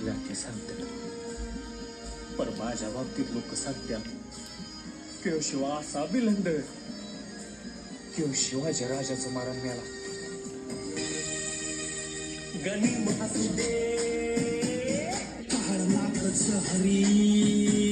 व्याख्या सांगतात, पण माझ्या बाबतीत लोक सांगतात किंवा शिवा असा बिलंद किंवा शिवाजी राजाचं मारण मिळाला. गनिम असू दे काळ लाखच हरी